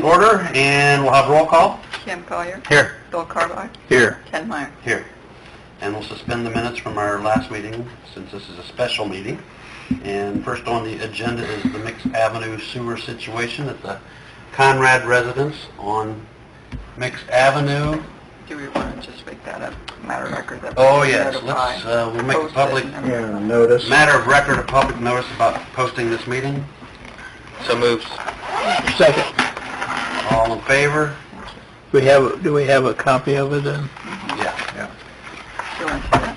order, and we'll have roll call. Cam Collier. Here. Bill Carbach. Here. Ken Meyer. Here. And we'll suspend the minutes from our last meeting, since this is a special meeting. And first on the agenda is the Mix Avenue sewer situation at the Conrad residence on Mix Avenue. Do we want to just make that a matter of record? That Oh, we yes, notify, let's, we'll make a post it, public and then- Notice. matter of record, a public notice about posting this meeting. So moved. Second. All in favor? Do we have a copy of it then? Yeah. Do you want to see that?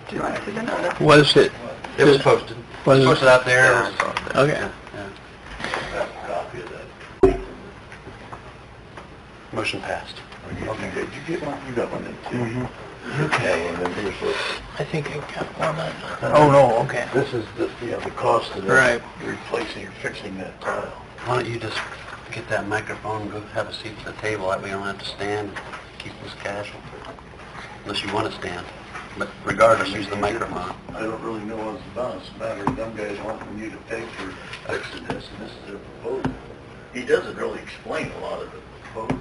Do you want to see the notice? Was it? It was posted. Was it? Posted out there. Yeah, I saw it. Okay. Yeah. Copy of that. Motion passed. Okay, did you get one? You got one then too. Mm-hmm. Okay, and then here's what, I think I got one. Oh, no, okay. this is the, the cost of Right. replacing or fixing that tile. Why don't you just get that microphone and go have a seat at the table, that way you don't have to stand, keep this casual. Unless you want to stand, but regardless, use the microphone. I don't really know what it's about. It's a matter of them guys wanting you to pay for fixing this, and this is their proposal. He doesn't really explain a lot of the proposal.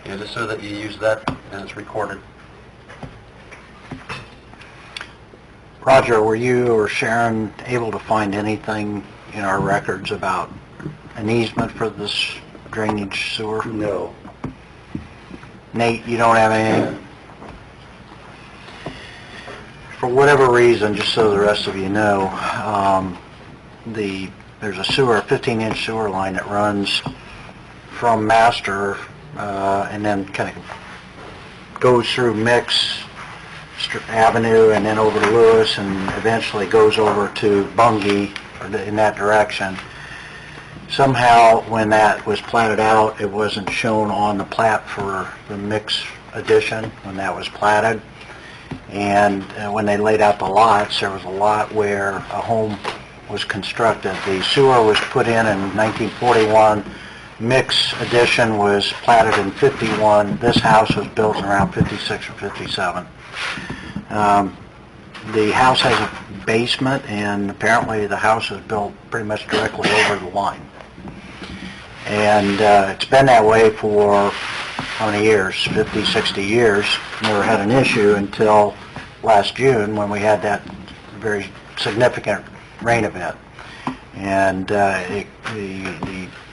Yeah, just so that you use that and it's recorded. Roger, were you or Sharon able to find anything in our records about an easement for this drainage sewer? No. Nate, you don't have anything? For whatever reason, just so the rest of you know, there's a 15-inch sewer line that runs from Master and then kind of goes through Mix Avenue and then over to Lewis and eventually goes over to Bungie in that direction. Somehow, when that was platted out, it wasn't shown on the plat for the Mix addition when that was platted. And when they laid out the lots, there was a lot where a home was constructed. The sewer was put in 1941. Mix addition was platted in 51. This house was built in around 56 or 57. The house has a basement, and apparently the house was built pretty much directly over the line. And it's been that way for how many years? 50, 60 years. Never had an issue until last June when we had that very significant rain event. And the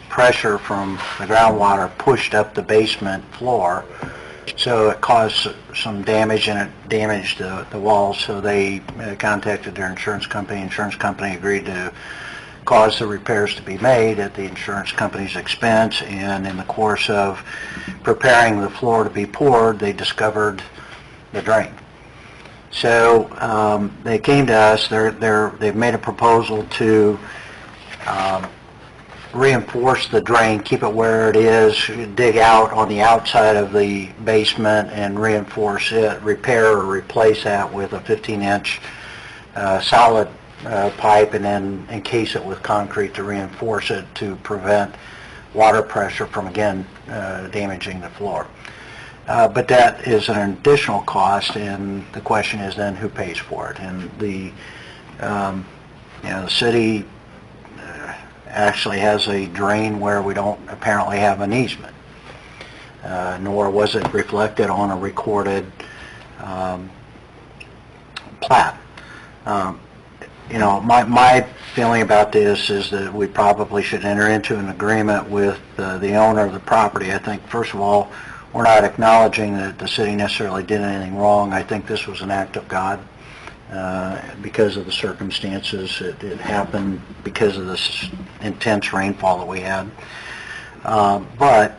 pressure from the groundwater pushed up the basement floor, so it caused some damage, and it damaged the walls. So they contacted their insurance company. Insurance company agreed to cause the repairs to be made at the insurance company's expense, and in the course of preparing the floor to be poured, they discovered the drain. So they came to us. They've made a proposal to reinforce the drain, keep it where it is, dig out on the outside of the basement and reinforce it, repair or replace that with a 15-inch solid pipe, and then encase it with concrete to reinforce it to prevent water pressure from, again, damaging the floor. But that is an additional cost, and the question is then who pays for it. And the city actually has a drain where we don't apparently have an easement, nor was it reflected on a recorded plat. My feeling about this is that we probably should enter into an agreement with the owner of the property. I think, first of all, we're not acknowledging that the city necessarily did anything wrong. I think this was an act of God. Because of the circumstances, it happened because of this intense rainfall that we had. But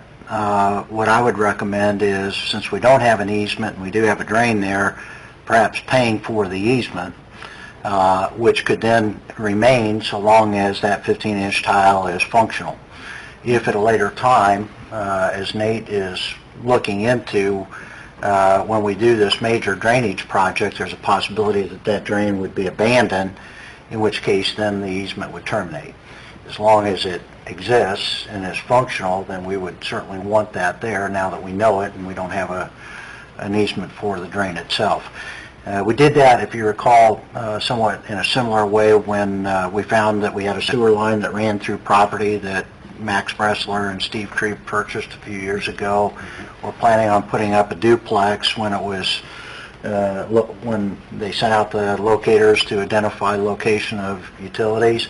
what I would recommend is, since we don't have an easement and we do have a drain there, perhaps paying for the easement, which could then remain so long as that 15-inch tile is functional. If at a later time, as Nate is looking into, when we do this major drainage project, there's a possibility that that drain would be abandoned, in which case then the easement would terminate. As long as it exists and is functional, then we would certainly want that there now that we know it and we don't have an easement for the drain itself. We did that, if you recall, somewhat in a similar way when we found that we had a sewer line that ran through property that Max Bressler and Steve Creep purchased a few years ago. We're planning on putting up a duplex when it was, when they sent out the locators to identify the location of utilities,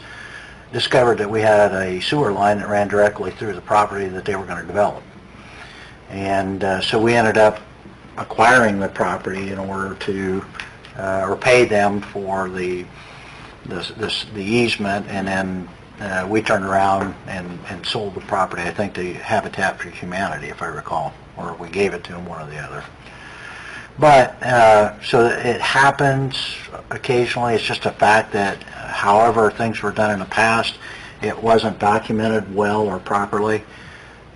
discovered that we had a sewer line that ran directly through the property that they were going to develop. And so we ended up acquiring the property in order to repay them for the easement, and then we turned around and sold the property, I think, to Habitat for Humanity, if I recall, or we gave it to them, one or the other. But, so it happens occasionally. It's just a fact that however things were done in the past, it wasn't documented well or properly,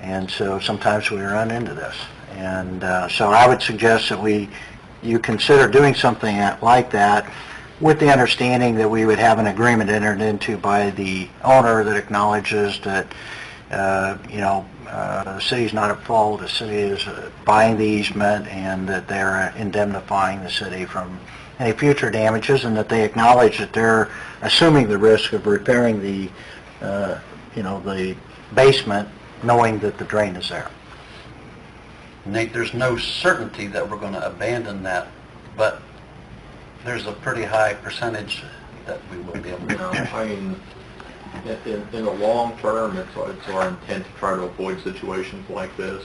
and so sometimes we run into this. And so I would suggest that you consider doing something like that, with the understanding that we would have an agreement entered into by the owner that acknowledges that, the city's not at fault, the city is buying the easement, and that they're indemnifying the city from any future damages, and that they acknowledge that they're assuming the risk of repairing the, the basement, knowing that the drain is there. Nate, there's no certainty that we're going to abandon that, but there's a pretty high percentage that we will be able to. I mean, in the long term, it's our intent to try to avoid situations like this.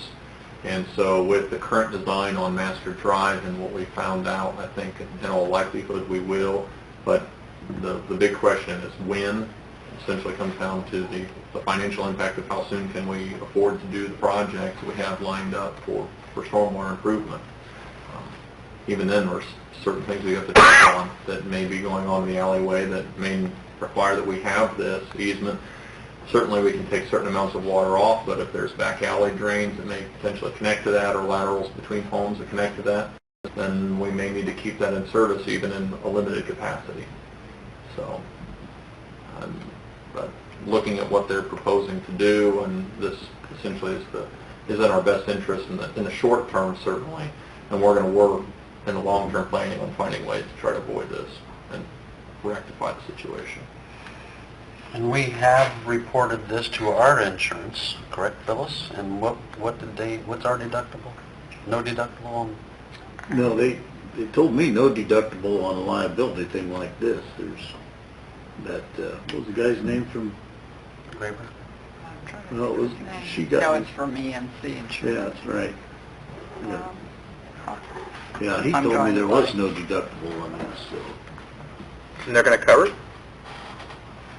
And so with the current design on Master Drive and what we found out, I think in all likelihood we will. But the big question is when. Essentially comes down to the financial impact of how soon can we afford to do the projects we have lined up for stormwater improvement. Even then, there's certain things we have to check on that may be going on in the alleyway that may require that we have this easement. Certainly we can take certain amounts of water off, but if there's back alley drains that may potentially connect to that, or laterals between homes that connect to that, then we may need to keep that in service even in a limited capacity. So, but looking at what they're proposing to do, and this essentially is in our best interest in the short term, certainly, and we're going to work in the long-term planning on finding ways to try to avoid this and rectify the situation. And we have reported this to our insurance, correct, Phyllis? And what's our deductible? No deductible on? No, they told me no deductible on a liability thing like this. There's that, what was the guy's name from? Graber? I'm trying to No, it think was, of his name. she got... No, it's from EMC Insurance. Yeah, that's right. Yeah, Um, he I'm told me drawing there a was blank. no deductible on this, so... And they're going to cover it?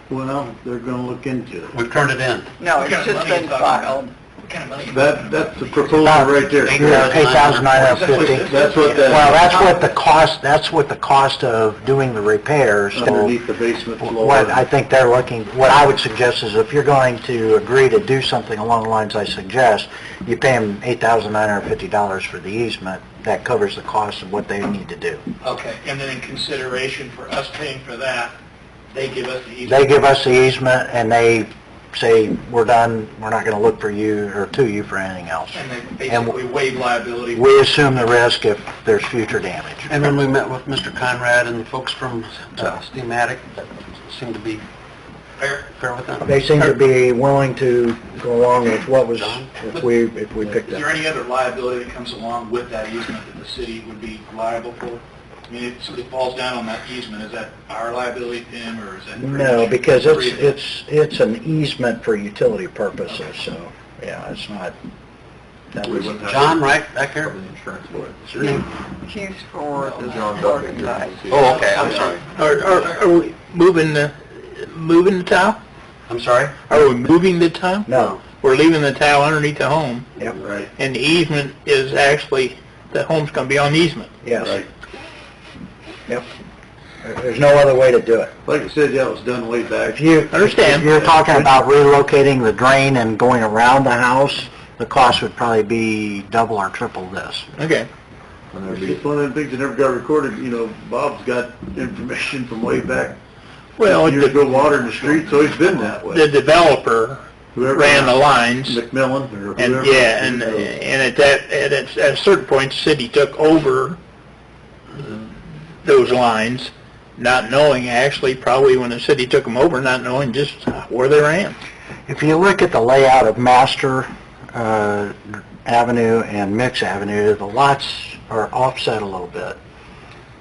Well, they're gonna look into it. We've turned it in. No, it's just been filed. That's the proposal right there. $8,950. That's what that... Well, that's what the cost of doing the repairs. So Underneath the basement floor. what I think they're looking, what I would suggest is if you're going to agree to do something along the lines I suggest, you pay them $8,950 for the easement. That covers the cost of what they need to do. Okay, and then in consideration for us paying for that, they give us the easement? They give us the easement, and they say, we're done, we're not going to look for you or to you for anything else. And they basically waive liability? We assume the risk if there's future damage. And when we met with Mr. Conrad and the folks from Steamatic, that seemed to be fair with them. They seem to be willing to go along with what was, if we picked Is there up. any other liability that comes along with that easement that the city would be liable for? I mean, if somebody falls down on that easement, is that our liability, Tim, or is that... No, because it's an easement for utility purposes, so, yeah, it's not, that We was, wouldn't have John, to right back cover here? the insurance for it. What's your name? He's for the John Duffy, Oregon here. guy. Oh, okay, I'm sorry. Are we moving the tile? I'm sorry? Are we moving the tile? no, We're leaving the tile underneath the home, yep, Right, and the easement is actually, the home's going to be on the easement. yes, right. yep. There's no other way to do it. Like I said, yeah, it was done way back. If you, Understand. if you're talking about relocating the drain and going around the house, the cost would probably be double or triple this. Okay. And there'd be- It's one of them things that never got recorded, Bob's got information from way back. Well, Years ago, water in the streets, always been that the way. developer Whoever ran the lines, McMillan or and whoever. yeah, and at a certain point, the city took over those lines, not knowing actually, probably when the city took them over, not knowing just where they ran. If you look at the layout of Master Avenue and Mix Avenue, the lots are offset a little bit.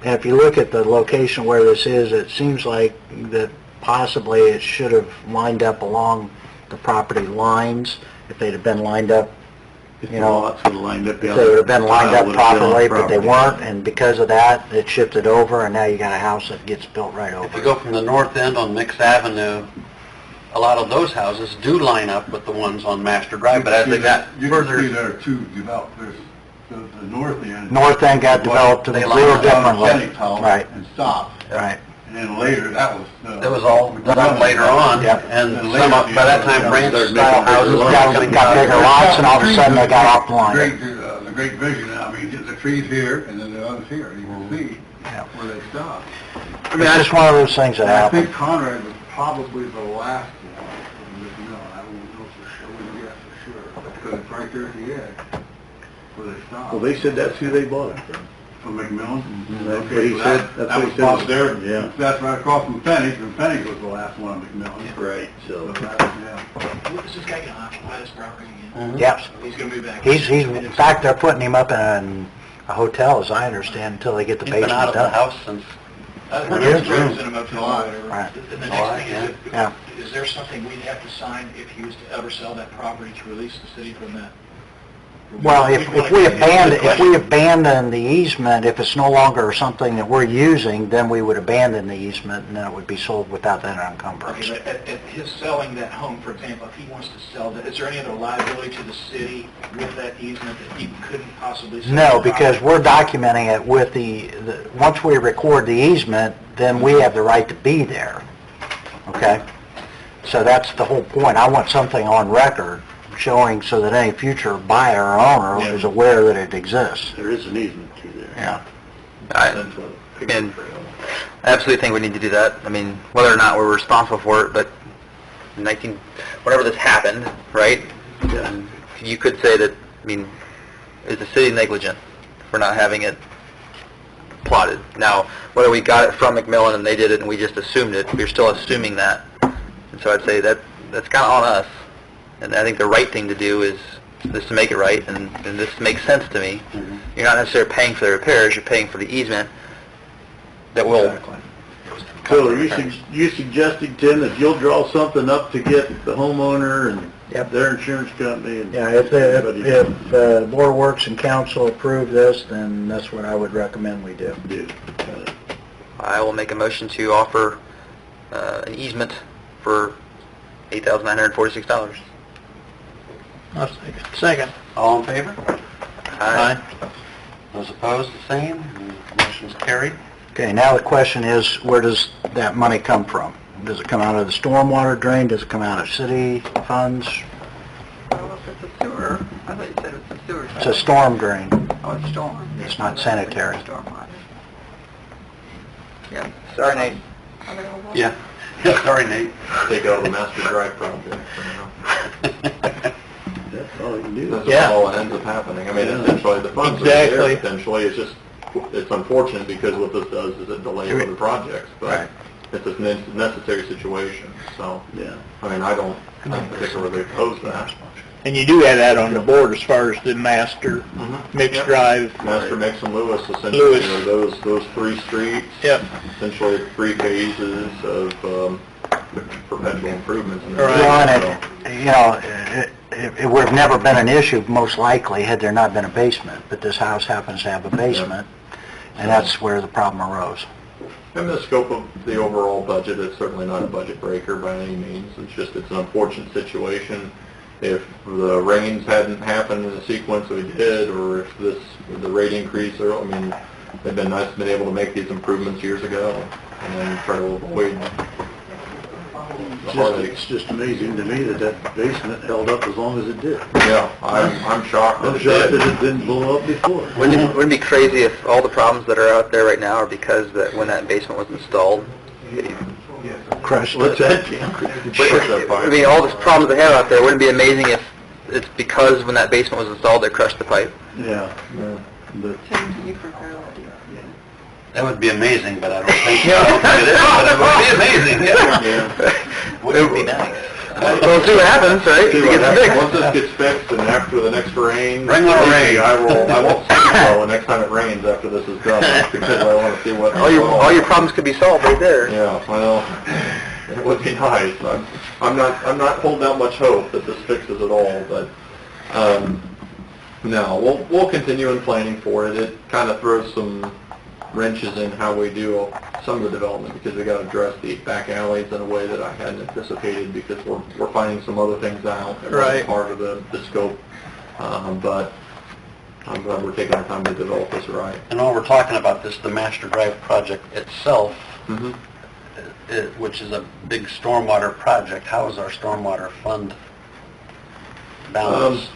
And if you look at the location where this is, it seems like that possibly it should have lined up along the property lines. If they'd have been lined up, you know, Lots would have lined up. if they would have been lined up properly, but they weren't, and because of that, it shifted over, and now you got a house that gets built right If you over. go from the north end on Mix Avenue, a lot of those houses do line up with the ones on Master Drive, but as they got You can see further, there are two developed, there's the north end. North end got developed a They little lined up differently. Kenny's house Right, and stopped. right. And then later, that was... it was all done later on, Yep. and some, by that time, ranch-style houses were Got becoming bigger lots, and all of a sudden they got off the line. The great vision, I mean, the trees here, and then the others here, you can see Yeah. where they stopped. I mean, it's just one of those things that And I happen. think Conrad was probably the last one from McMillan, I don't know for sure, we can guess for sure, because it's right there at the edge, where they stopped. Well, they said that's who they bought it from. From McMillan? That's what he said, that's what he said. That was there, Yeah. that's right across from Penny's, and Penny's was the last one on McMillan. Right, so. So that, yeah. What is this guy gonna occupy this property again? Yes. He's gonna move back. He's, in fact, they're putting him up in a hotel, as I understand, until they get the he's been out basement of the done. house since, We're Yeah. gonna in a motel or whatever. Right. And the next thing is, Yeah. is there something we'd have to sign if he was to ever sell that property to release the city from that? Well, if we abandon the easement, if it's no longer something that we're using, then we would abandon the easement, and then it would be sold without that encumbrance. Okay, but at his selling that home, for example, if he wants to sell that, is there any other liability to the city with that easement that he couldn't possibly sell? No, the because property? we're documenting it with once we record the easement, then we have the right to be there, okay? So that's the whole point. I want something on record showing so that any future buyer or owner is aware that it exists. There is an easement through there. Yeah. And I absolutely think we need to do that. I mean, whether or not we're responsible for it, but whenever this happened, right? You could say that, I mean, is the city negligent for not having it plotted? Now, whether we got it from McMillan and they did it and we just assumed it, we're still assuming that. And so I'd say that's kind of on us. And I think the right thing to do is to make it right, and this makes sense to me. You're not necessarily paying for the repairs, you're paying for the easement that will... So are you suggesting, Tim, that you'll draw something up to get the homeowner and their insurance company and... Yeah, if Board of Works and Council approve this, then that's what I would recommend we do. I will make a motion to offer an easement for $8,946. I'll second. all in favor? Aye. Those opposed, the same, motion's carried. Okay, now the question is, where does that money come from? Does it come out of the stormwater drain? Does it come out of city funds? Well, if it's a sewer, I thought you said it's a sewer. It's a storm drain. Oh, it's storm. It's not sanitary. Stormwater. Yeah. Sorry, Nate. Available? Yeah, sorry, Nate. Take out the Master Drive project for now. That's all you can do. That's Yeah. all that ends up happening. I mean, essentially, the funds are there, Exactly. potentially, it's unfortunate because what this does is it delays other projects, Right. but it's a necessary situation, so, Yeah. I mean, I don't particularly oppose that. And you do have that on the board as far as the master mixed Yep. drive. Master Mix and Lewis, essentially, Lewis. are those three streets, Yep. essentially 3 phases of perpetual improvements. in the Right. Well, city, and it would have never been an issue, most likely, had there not been a basement, but this house happens to have a basement, and that's where the problem arose. In the scope of the overall budget, it's certainly not a budget breaker by any means. It's an unfortunate situation. If the rains hadn't happened in the sequence we did, or if the rate increase, I mean, it'd been nice to been able to make these improvements years ago and then try to avoid the heartaches. It's just amazing to me that that basement held up as long as it did. Yeah, I'm shocked that I'm it shocked did. that it didn't blow up before. Wouldn't it be crazy if all the problems that are out there right now are because that when that basement was installed? Crushed What's it. that, Jim? I mean, all the problems they have out there, wouldn't it be amazing if it's because when that basement was installed, they crushed the pipe? Yeah, but Tim, do you prefer that? That would be amazing, but I don't think so. I don't think it is, but it would be amazing, yeah. Wouldn't it be nice? We'll see what happens, right? See It what gets happens. fixed. Once this gets fixed and after the next rain, Bring little rain. I won't see you the next time it rains after this is done, because I want to see what... All your problems could be solved right there. Yeah, well, it would be nice. I'm not holding out much hope that this fixes it all, but, no, we'll continue in planning for it. It kind of throws some wrenches in how we do some of the development, because we got to address the back alleys in a way that I hadn't anticipated, because we're finding some other things out that Right. wasn't part of the scope. But I'm glad we're taking our time to develop this right. And while we're talking about this, the Master Drive project itself, Mm-hmm. which is a big stormwater project, how is our stormwater fund balance?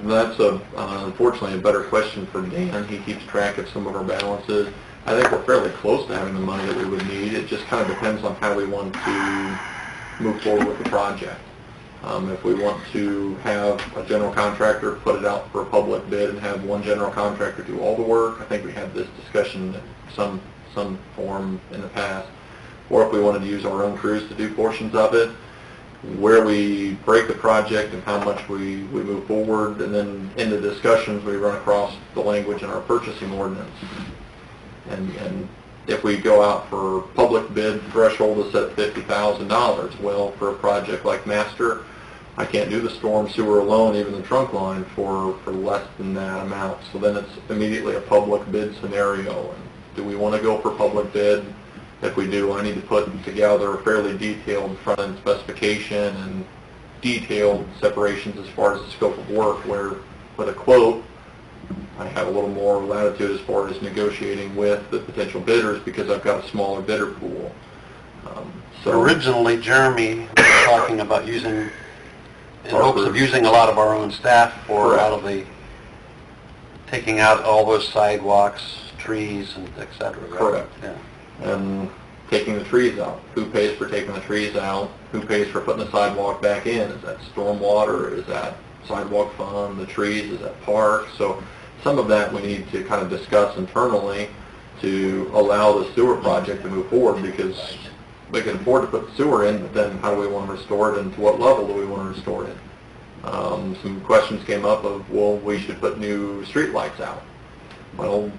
That's unfortunately a better question for Dan. He keeps track of some of our balances. I think we're fairly close to having the money that we would need. It just kind of depends on how we want to move forward with the project. If we want to have a general contractor put it out for a public bid and have one general contractor do all the work, I think we had this discussion in some form in the past. Or if we wanted to use our own crews to do portions of it, where we break the project and how much we move forward, and then in the discussions we run across the language in our purchasing ordinance. And if we go out for public bid, threshold is set at $50,000. Well, for a project like Master, I can't do the storm sewer alone, even the trunk line, for less than that amount. So then it's immediately a public bid scenario. And do we want to go for public bid? If we do, I need to put together a fairly detailed front-end specification and detailed separations as far as the scope of work, where with a quote, I have a little more latitude as far as negotiating with the potential bidders, because I've got a smaller bidder pool. So Originally, Jeremy was talking about using, in hopes of using a lot of our own staff for a lot of the, taking out all those sidewalks, trees, and et cetera, right? Correct. Yeah. And taking the trees out. Who pays for taking the trees out? Who pays for putting the sidewalk back in? Is that stormwater? Is that sidewalk fund? The trees? Is that park? So some of that we need to kind of discuss internally to allow the sewer project to move forward, because we can afford to put the sewer in, but then how do we want to restore it, and to what level do we want to restore it? Some questions came up of, well, we should put new street lights out. Well,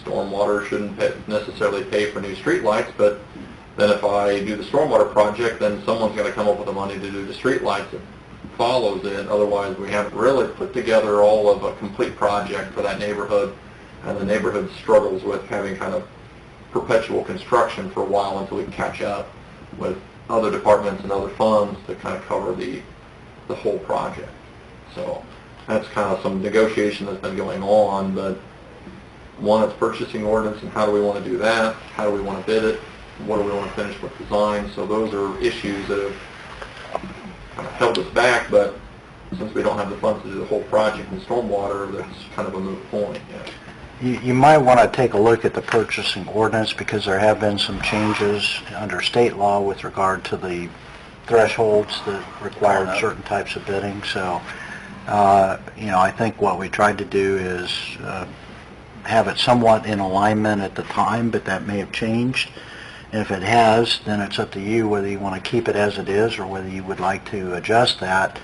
stormwater shouldn't necessarily pay for new street lights, but then if I do the stormwater project, then someone's got to come up with the money to do the street lights that follows it. Otherwise, we haven't really put together all of a complete project for that neighborhood, and the neighborhood struggles with having kind of perpetual construction for a while until we can catch up with other departments and other funds to kind of cover the whole project. So that's kind of some negotiation that's been going on, but one, it's purchasing ordinance, and how do we want to do that? How do we want to bid it? What do we want to finish with design? So those are issues that have kind of held us back, but since we don't have the funds to do the whole project in stormwater, that's kind of a moot point. Yeah. You might want to take a look at the purchasing ordinance, because there have been some changes under state law with regard to the thresholds that required certain types of bidding. So, I think what we tried to do is have it somewhat in alignment at the time, but that may have changed. And if it has, then it's up to you whether you want to keep it as it is or whether you would like to adjust that,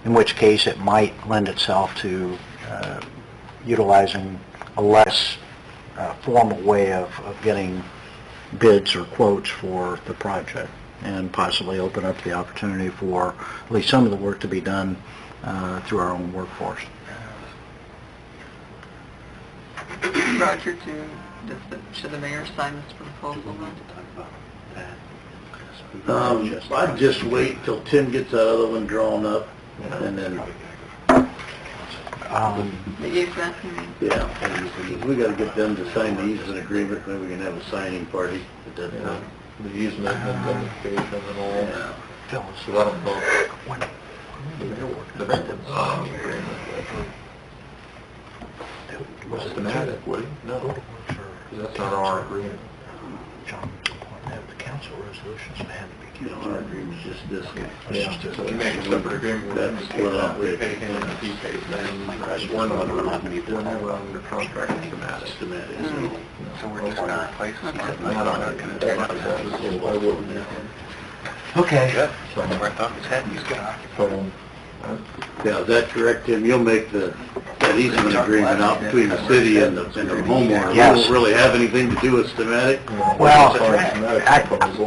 in which case it might lend itself to utilizing a less formal way of getting bids or quotes for the project, and possibly open up the opportunity for at least some of the work to be done through our own workforce. Roger, should the mayor sign this proposal then? I'd just wait till Tim gets that other one drawn up, and then, The easement, yeah, we gotta get them to sign the easement agreement, then we can have a signing party at that time. The easement and identification and all. Yeah. So I don't know. The development agreement. Systematic, would he? No. 'Cause that's not our agreement. council resolutions that had to be You know, our agreement's just this one. Yeah, so we make a separate agreement with them, That's what I'm we pay him and he pays them. We're never under contract with schematics. So we're just gonna replace it? I wouldn't. Okay. Yeah, is that correct, Tim? You'll make that easement agreement out between the city and the homeowner. Yes. It won't really have anything to do with schematic? Well,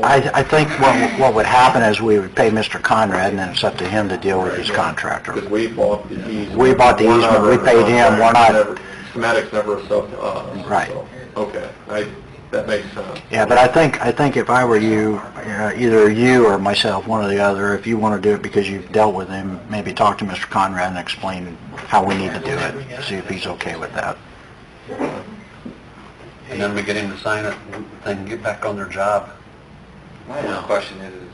I think what would happen is we would pay Mr. Conrad, and then it's up to him to deal with his contractor. Because we bought the easement. We bought the easement, we paid him, we're not... Schematics never sub to us. Right. So, okay, that makes sense. Yeah, but I think if I were you, either you or myself, one or the other, if you want to do it because you've dealt with him, maybe talk to Mr. Conrad and explain how we need to do it, see if he's okay with that. And then we get him to sign it, they can get back on their job. My only question is,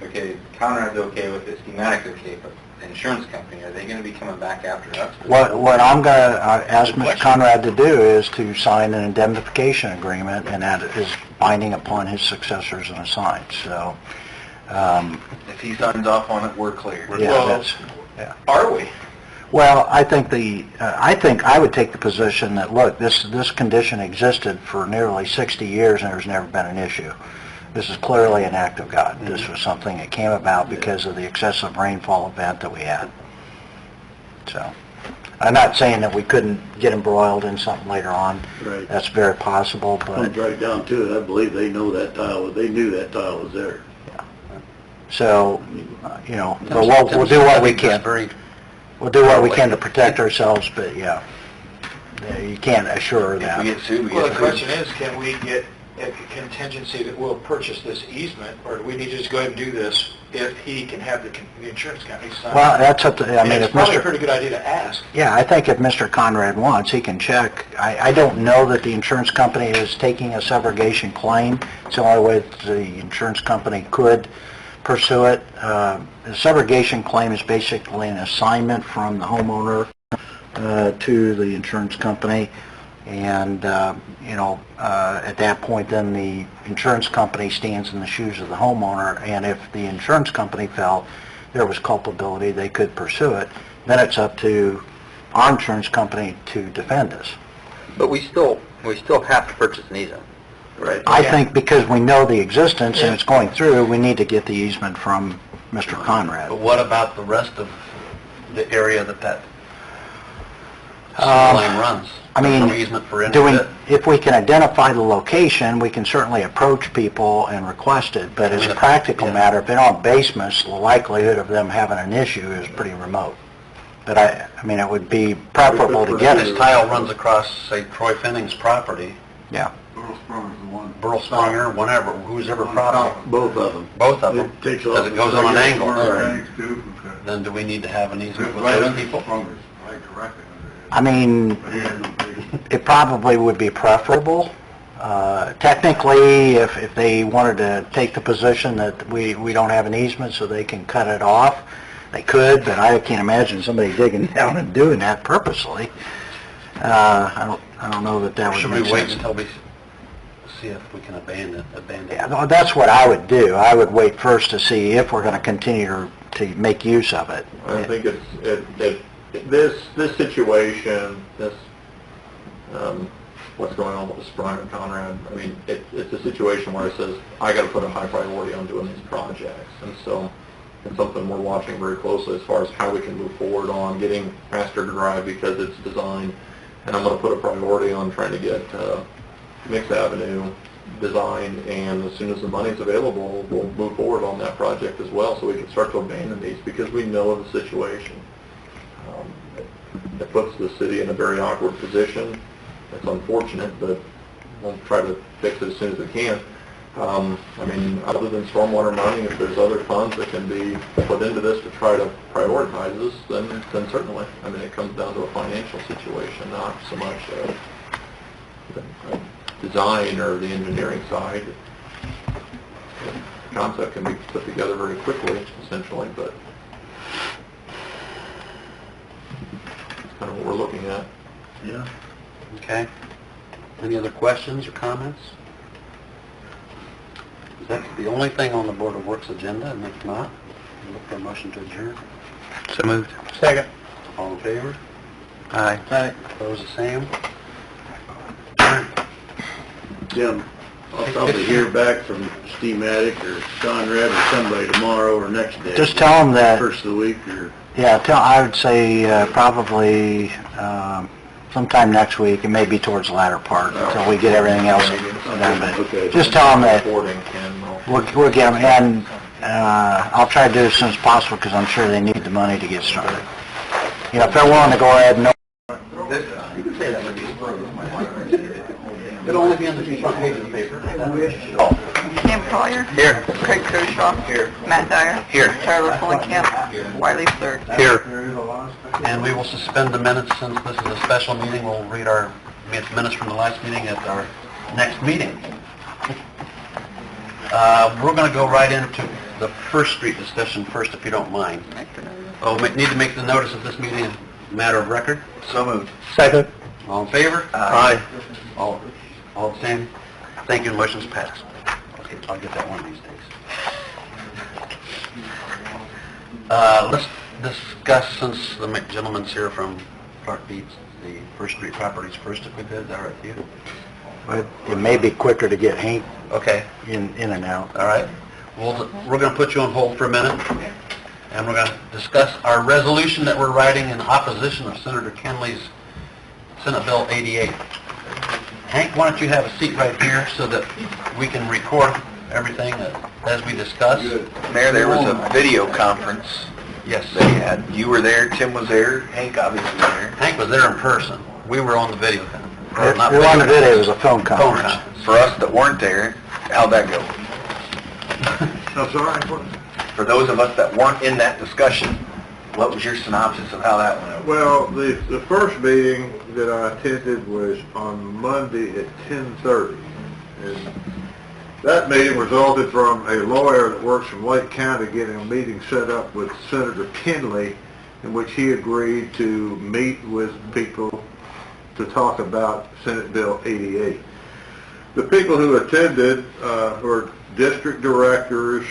okay, Conrad's okay with it, schematic's okay, but the insurance company, are they going to be coming back after us? What I'm going to ask Mr. Conrad to do is to sign an indemnification agreement, and that is binding upon his successors and assigns, so... If he signs off on it, we're clear. Yeah, Are we? Well, I think I would take the position that, look, this condition existed for nearly 60 years and there's never been an issue. This is clearly an act of God. This was something that came about because of the excessive rainfall event that we had. So, I'm not saying that we couldn't get embroiled in something later on. Right. That's very possible, but... Comes right down to it, I believe they knew that tile was there. So, but we'll do what we can. We'll do what we can to protect ourselves, but yeah, you can't assure that. Well, the question is, can we get a contingency that we'll purchase this easement, or do we need to just go ahead and do this if he can have the insurance company sign? Well, that's up to, I mean, And if it's probably a Mr. pretty good idea to ask. Yeah, I think if Mr. Conrad wants, he can check. I don't know that the insurance company is taking a subrogation claim. It's the only way that the insurance company could pursue it. The subrogation claim is basically an assignment from the homeowner to the insurance company, and at that point then the insurance company stands in the shoes of the homeowner, and if the insurance company felt there was culpability, they could pursue it. Then it's up to our insurance company to defend us. But we still have to purchase an easement, right? I think because we know the existence and it's going through, we need to get the easement from Mr. Conrad. But what about the rest of the area that sewer line runs? I mean, There's no easement for any of it. if we can identify the location, we can certainly approach people and request it, but as a practical matter, if they don't have basements, the likelihood of them having an issue is pretty remote. But I mean, it would be preferable to get This it. tile runs across, say, Troy Fenning's property, Yeah. Burl Sprunger's the one. Burl Sprunger, whatever, whose ever property, Both of them. both of them, It takes because off it goes on an angle. Thanks, too. Then do we need to have an easement with Right those under people? Sprunger's, right directly I mean, under it. He had no basement. it probably would be preferable. Technically, if they wanted to take the position that we don't have an easement so they can cut it off, they could, but I can't imagine somebody digging down and doing that purposely. I don't know that that would Should make we wait sense. until we see if we can abandon Yeah, it? no, that's what I would do. I would wait first to see if we're going to continue to make use of it. I think this situation, what's going on with Sprung and Conrad, I mean, it's a situation where it says, I got to put a high priority on doing these projects. And so it's something we're watching very closely as far as how we can move forward on getting Master Drive because it's designed. And I'm going to put a priority on trying to get Mix Avenue designed, and as soon as the money's available, we'll move forward on that project as well so we can start to abandon these because we know of the situation. It puts the city in a very awkward position. It's unfortunate, but we'll try to fix it as soon as we can. I mean, other than stormwater money, if there's other funds that can be put into this to try to prioritize this, then certainly. I mean, it comes down to a financial situation, not so much a design or the engineering side. The concept can be put together very quickly, essentially, but it's kind of what we're looking at. Yeah. Okay. Any other questions or comments? That's the only thing on the Board of Works agenda, and if not, look for a motion to adjourn. So moved. Second. All in favor? Aye. Aye. Opposed, the same? Adjourn. Jim, I'll probably hear back from Steve Maddock or Conrad or somebody tomorrow or next day. Just tell them that, First of the week or... yeah, I would say probably sometime next week, it may be towards the latter part, until we get everything else done. Okay. But just tell them that Reporting, Ken, we'll get them, and I'll try to do it as soon as possible, because I'm sure they need the money to get started. You know, if they're willing to go ahead and... You can say that when you it'll only be on the front page of the paper. Cam Collier. Here. Craig Koshaw. Here. Matt Dyer. Here. Tyler Fulenkamp. Wiley Sir. Here. And we will suspend the minutes since this is a special meeting. We'll read our minutes from the last meeting at our next meeting. We're going to go right into the First Street discussion first, if you don't mind. Oh, need to make the notice of this meeting a matter of record? So moved. Second. All in favor? Aye. All the same? Thank you, motion's passed. Okay, I'll get that one of these days. Let's discuss, since the gentleman's here from Clark Beats, the First Street properties first, if we could. Is that all right with you? It may be quicker to get Hank Okay, in and out. all right. We're going to put you on hold for a minute, and we're going to discuss our resolution that we're writing in opposition of Senator Kenley's Senate Bill 88. Hank, why don't you have a seat right here so that we can record everything as we discuss? Mayor, there was a video conference Yes. they had. You were there, Tim was there, Hank obviously was there. Hank was there in person. We were on the video conference. Or not It wasn't a video, it was a phone Phone conference. conference. For us that weren't there, how'd that go? I'm sorry? For those of us that weren't in that discussion, what was your synopsis of how that went over? Well, the first meeting that I attended was on Monday at 10:30. And that meeting resulted from a lawyer that works from Lake County getting a meeting set up with Senator Kenley, in which he agreed to meet with people to talk about Senate Bill 88. The people who attended were district directors,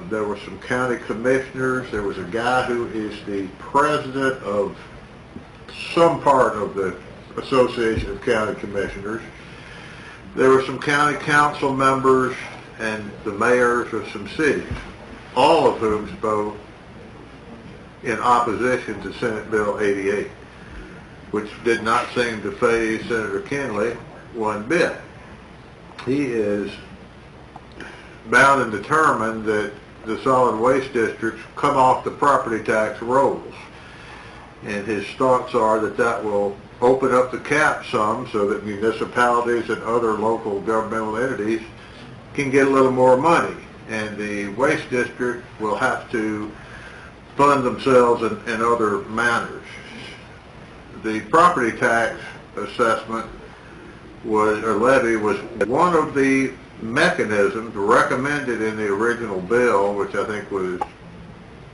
there were some county commissioners, there was a guy who is the president of some part of the Association of County Commissioners. There were some county council members and the mayors of some cities, all of whom spoke in opposition to Senate Bill 88, which did not seem to faze Senator Kenley one bit. He is bound and determined that the solid waste districts come off the property tax rolls. And his thoughts are that that will open up the cap some so that municipalities and other local governmental entities can get a little more money. And the waste district will have to fund themselves in other manners. The property tax assessment levy was one of the mechanisms recommended in the original bill, which I think was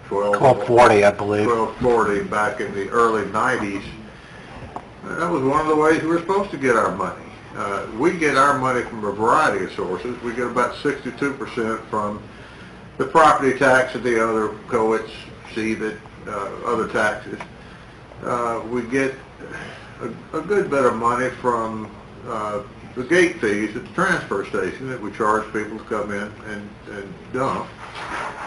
1240, I believe. 1240 back in the early 90s. That was one of the ways we were supposed to get our money. We get our money from a variety of sources. We get about 62% from the property tax and the other COITs, CVIT, other taxes. We get a good bit of money from the gate fees at the transfer station that we charge people to come in and dump.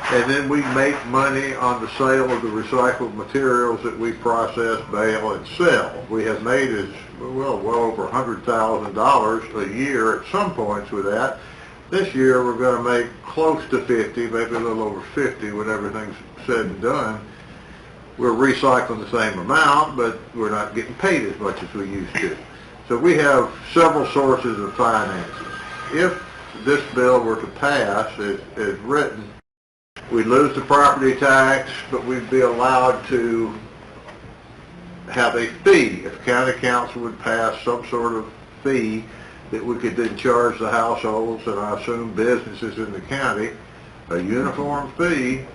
And then we make money on the sale of the recycled materials that we process, bale, and sell. We have made well over $100,000 a year at some points with that. This year we're going to make close to 50, maybe a little over 50 when everything's said and done. We're recycling the same amount, but we're not getting paid as much as we used to. So we have several sources of financing. If this bill were to pass as written, we'd lose the property tax, but we'd be allowed to have a fee. If county council would pass some sort of fee that we could then charge the households and I assume businesses in the county, a uniform fee,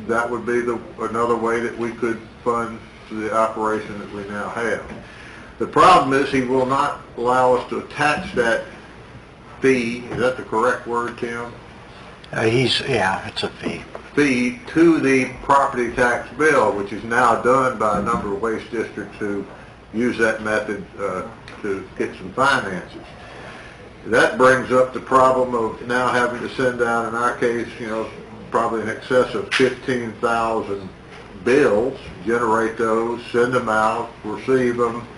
that would be another way that we could fund the operation that we now have. The problem is he will not allow us to attach that fee, is that the correct word, Tim? It's a fee. Fee to the property tax bill, which is now done by a number of waste districts who use that method to get some finances. That brings up the problem of now having to send out, in our case, probably in excess of 15,000 bills, generate those, send them out, receive them,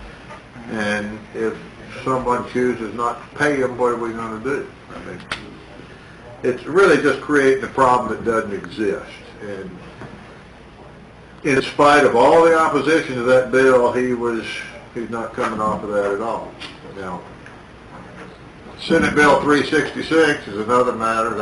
and if someone chooses not to pay them, what are we going to do? I mean, it's really just creating a problem that doesn't exist. And in spite of all the opposition to that bill, he's not coming off of that at all. Now, Senate Bill 366 is another matter.